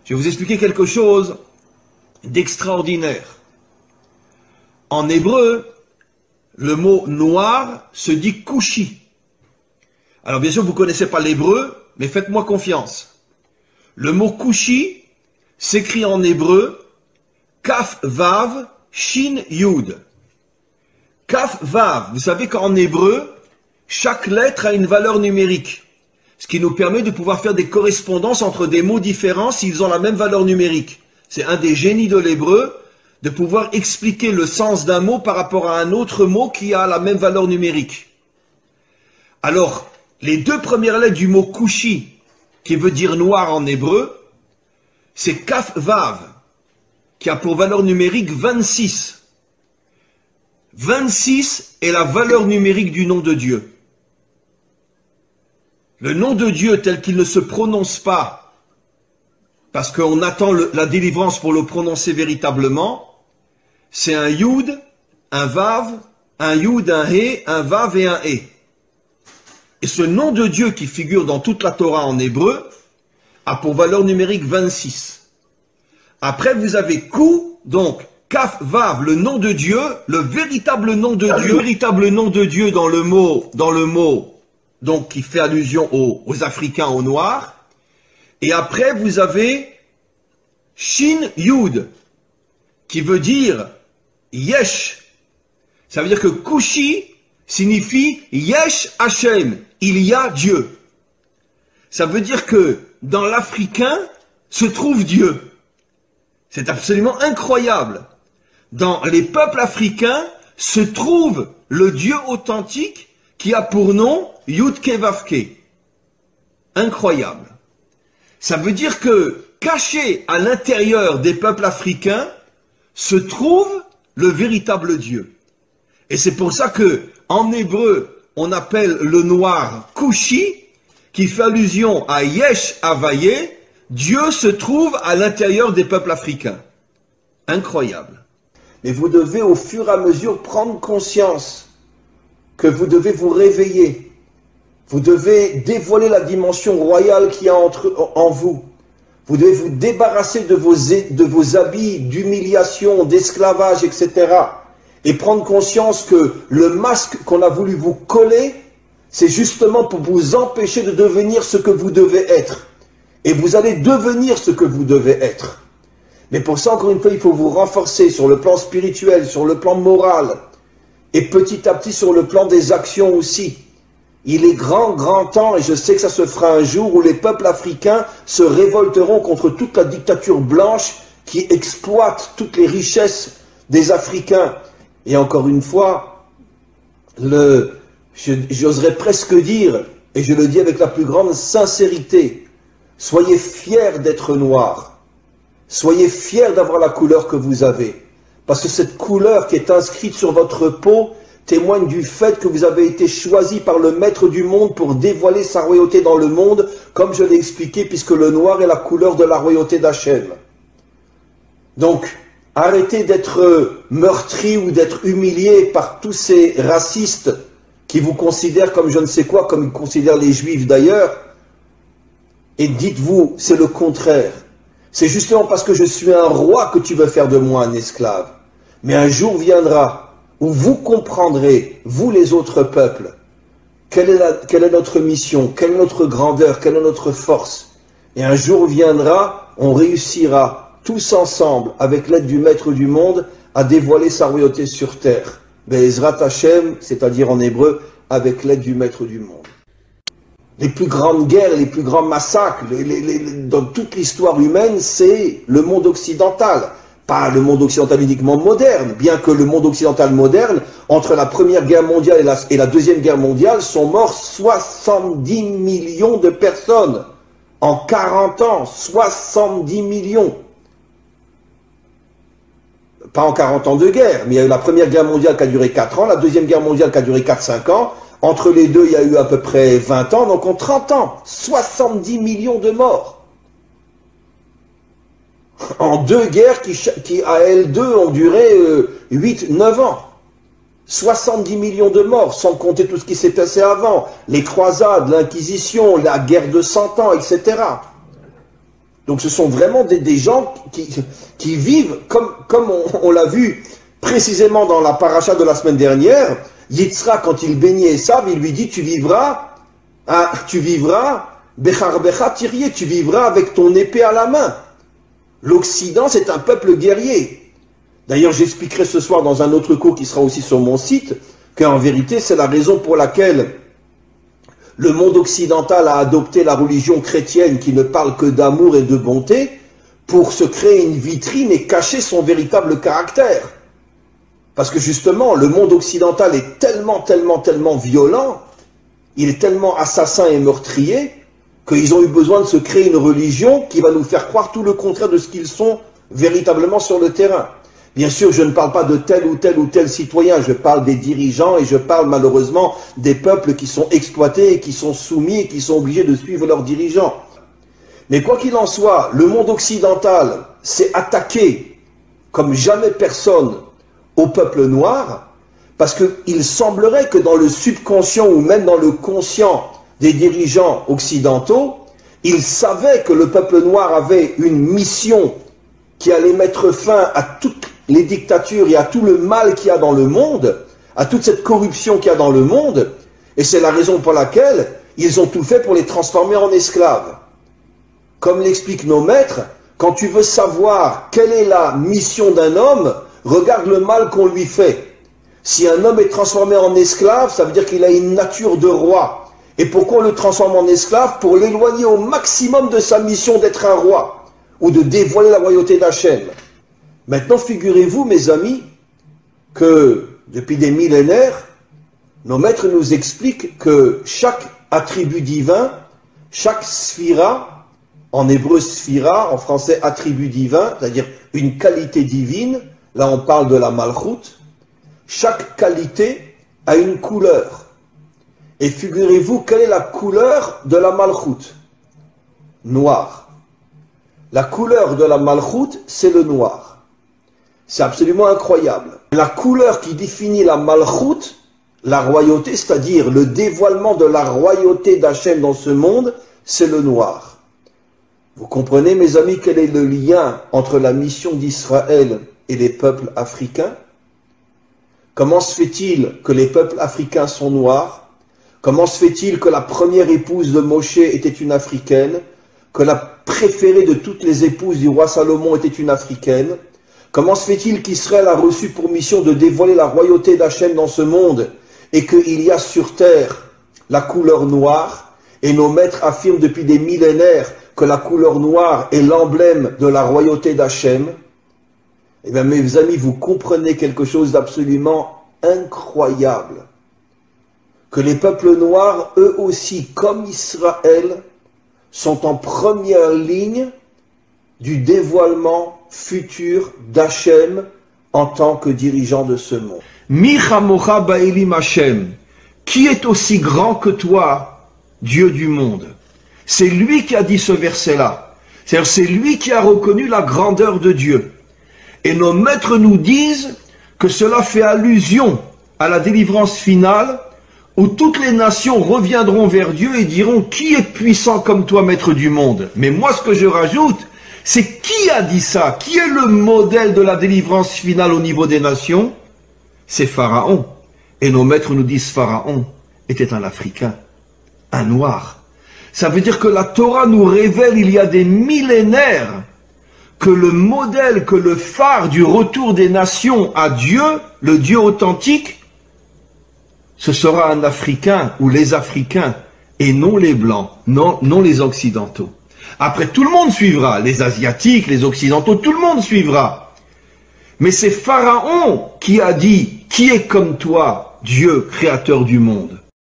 Je vais vous expliquer quelque chose d'extraordinaire. En hébreu, le mot noir se dit kushi. Alors bien sûr, vous ne connaissez pas l'hébreu, mais faites-moi confiance. Le mot kushi s'écrit en hébreu Kaf Vav Shin Yud. Kaf Vav, vous savez qu'en hébreu, chaque lettre a une valeur numérique, ce qui nous permet de pouvoir faire des correspondances entre des mots différents s'ils ont la même valeur numérique. C'est un des génies de l'hébreu, de pouvoir expliquer le sens d'un mot par rapport à un autre mot qui a la même valeur numérique. Alors, les deux premières lettres du mot kushi, qui veut dire noir en hébreu, c'est Kaf Vav, qui a pour valeur numérique 26. 26 est la valeur numérique du nom de Dieu. Le nom de Dieu tel qu'il ne se prononce pas, parce qu'on attend la délivrance pour le prononcer véritablement, c'est un Yud, un Vav, un Yud, un He, un Vav et un He. Et ce nom de Dieu qui figure dans toute la Torah en hébreu a pour valeur numérique 26. Après, vous avez Kou, donc Kaf Vav, le nom de Dieu, le véritable nom de Dieu, le véritable nom de Dieu dans le mot, donc qui fait allusion aux Africains, aux Noirs. Et après, vous avez Shin Yud, qui veut dire Yesh. Ça veut dire que Kushi signifie Yesh Hashem, il y a Dieu. Ça veut dire que dans l'Africain se trouve Dieu. C'est absolument incroyable. Dans les peuples africains se trouve le Dieu authentique qui a pour nom Yudke Vavke. Incroyable. Ça veut dire que caché à l'intérieur des peuples africains se trouve le véritable Dieu. Et c'est pour ça que en hébreu on appelle le noir Kushi, qui fait allusion à Yesh Havaye. Dieu se trouve à l'intérieur des peuples africains. Incroyable. Mais vous devez au fur et à mesure prendre conscience que vous devez vous réveiller. Vous devez dévoiler la dimension royale qu'il y a en vous. Vous devez vous débarrasser de vos habits d'humiliation, d'esclavage, etc. Et prendre conscience que le masque qu'on a voulu vous coller, c'est justement pour vous empêcher de devenir ce que vous devez être. Et vous allez devenir ce que vous devez être. Mais pour ça, encore une fois, il faut vous renforcer sur le plan spirituel, sur le plan moral, et petit à petit sur le plan des actions aussi. Il est grand temps, et je sais que ça se fera un jour, où les peuples africains se révolteront contre toute la dictature blanche qui exploite toutes les richesses des Africains. Et encore une fois, j'oserais presque dire, et je le dis avec la plus grande sincérité, soyez fiers d'être noirs. Soyez fiers d'avoir la couleur que vous avez. Parce que cette couleur qui est inscrite sur votre peau témoigne du fait que vous avez été choisi par le maître du monde pour dévoiler sa royauté dans le monde, comme je l'ai expliqué, puisque le noir est la couleur de la royauté d'Hachem. Donc, arrêtez d'être meurtri ou d'être humilié par tous ces racistes qui vous considèrent comme je ne sais quoi, comme ils considèrent les juifs d'ailleurs. Et dites-vous, c'est le contraire. C'est justement parce que je suis un roi que tu veux faire de moi un esclave. Mais un jour viendra où vous comprendrez, vous les autres peuples, quelle est notre mission, quelle est notre grandeur, quelle est notre force. Et un jour viendra, on réussira tous ensemble, avec l'aide du Maître du monde, à dévoiler sa royauté sur terre. Be'ezrat Hashem, c'est-à-dire en hébreu, avec l'aide du Maître du monde. Les plus grandes guerres, les plus grands massacres, dans toute l'histoire humaine, c'est le monde occidental. Pas le monde occidental uniquement moderne, bien que le monde occidental moderne, entre la Première Guerre mondiale et la Deuxième Guerre mondiale, sont morts 70 millions de personnes. En 40 ans, 70 millions. Pas en 40 ans de guerre, mais il y a eu la Première Guerre mondiale qui a duré 4 ans, la Deuxième Guerre mondiale qui a duré 4-5 ans. Entre les deux, il y a eu à peu près 20 ans, donc en 30 ans, 70 millions de morts. En deux guerres qui à elles deux, ont duré 8-9 ans. 70 millions de morts, sans compter tout ce qui s'est passé avant. Les croisades, l'Inquisition, la guerre de 100 ans, etc. Donc ce sont vraiment des gens qui vivent, comme on l'a vu précisément dans la paracha de la semaine dernière. Yitzhak, quand il bénit Esav, il lui dit, tu vivras, Becharbecha Tirié, tu vivras avec ton épée à la main. L'Occident, c'est un peuple guerrier. D'ailleurs, j'expliquerai ce soir dans un autre cours qui sera aussi sur mon site, qu'en vérité, c'est la raison pour laquelle le monde occidental a adopté la religion chrétienne qui ne parle que d'amour et de bonté pour se créer une vitrine et cacher son véritable caractère. Parce que justement, le monde occidental est tellement violent, il est tellement assassin et meurtrier, qu'ils ont eu besoin de se créer une religion qui va nous faire croire tout le contraire de ce qu'ils sont véritablement sur le terrain. Bien sûr, je ne parle pas de tel ou tel citoyen, je parle des dirigeants et je parle malheureusement des peuples qui sont exploités et qui sont soumis et qui sont obligés de suivre leurs dirigeants. Mais quoi qu'il en soit, le monde occidental s'est attaqué comme jamais personne au peuple noir, parce qu'il semblerait que dans le subconscient ou même dans le conscient des dirigeants occidentaux, ils savaient que le peuple noir avait une mission qui allait mettre fin à toutes les dictatures et à tout le mal qu'il y a dans le monde, à toute cette corruption qu'il y a dans le monde, et c'est la raison pour laquelle ils ont tout fait pour les transformer en esclaves. Comme l'expliquent nos maîtres, quand tu veux savoir quelle est la mission d'un homme, regarde le mal qu'on lui fait. Si un homme est transformé en esclave, ça veut dire qu'il a une nature de roi. Et pourquoi on le transforme en esclave? Pour l'éloigner au maximum de sa mission d'être un roi, ou de dévoiler la royauté d'Hachem. Maintenant, figurez-vous, mes amis, que depuis des millénaires, nos maîtres nous expliquent que chaque attribut divin, chaque sphira, en hébreu sphira, en français attribut divin, c'est-à-dire une qualité divine, là on parle de la malchoute, chaque qualité a une couleur. Et figurez-vous, quelle est la couleur de la malchoute? Noir. La couleur de la malchoute, c'est le noir. C'est absolument incroyable. La couleur qui définit la malchoute, la royauté, c'est-à-dire le dévoilement de la royauté d'Hachem dans ce monde, c'est le noir. Vous comprenez, mes amis, quel est le lien entre la mission d'Israël et les peuples africains? Comment se fait-il que les peuples africains sont noirs? Comment se fait-il que la première épouse de Moshe était une africaine? Que la préférée de toutes les épouses du roi Salomon était une africaine? Comment se fait-il qu'Israël a reçu pour mission de dévoiler la royauté d'Hachem dans ce monde et qu'il y a sur terre la couleur noire? Et nos maîtres affirment depuis des millénaires que la couleur noire est l'emblème de la royauté d'Hachem. Eh bien, mes amis, vous comprenez quelque chose d'absolument incroyable. Que les peuples noirs, eux aussi, comme Israël, sont en première ligne du dévoilement futur d'Hachem en tant que dirigeant de ce monde. Mi chamocha ba'elim Hachem, qui est aussi grand que toi, Dieu du monde? C'est lui qui a dit ce verset-là. C'est-à-dire, c'est lui qui a reconnu la grandeur de Dieu. Et nos maîtres nous disent que cela fait allusion à la délivrance finale où toutes les nations reviendront vers Dieu et diront « Qui est puissant comme toi, maître du monde ?» Mais moi, ce que je rajoute, c'est qui a dit ça? Qui est le modèle de la délivrance finale au niveau des nations? C'est Pharaon. Et nos maîtres nous disent Pharaon était un Africain, un Noir. Ça veut dire que la Torah nous révèle il y a des millénaires que le modèle, que le phare du retour des nations à Dieu, le Dieu authentique, ce sera un Africain ou les Africains et non les Blancs, non les Occidentaux. Après, tout le monde suivra, les Asiatiques, les Occidentaux, tout le monde suivra. Mais c'est Pharaon qui a dit « Qui est comme toi, Dieu, créateur du monde ?»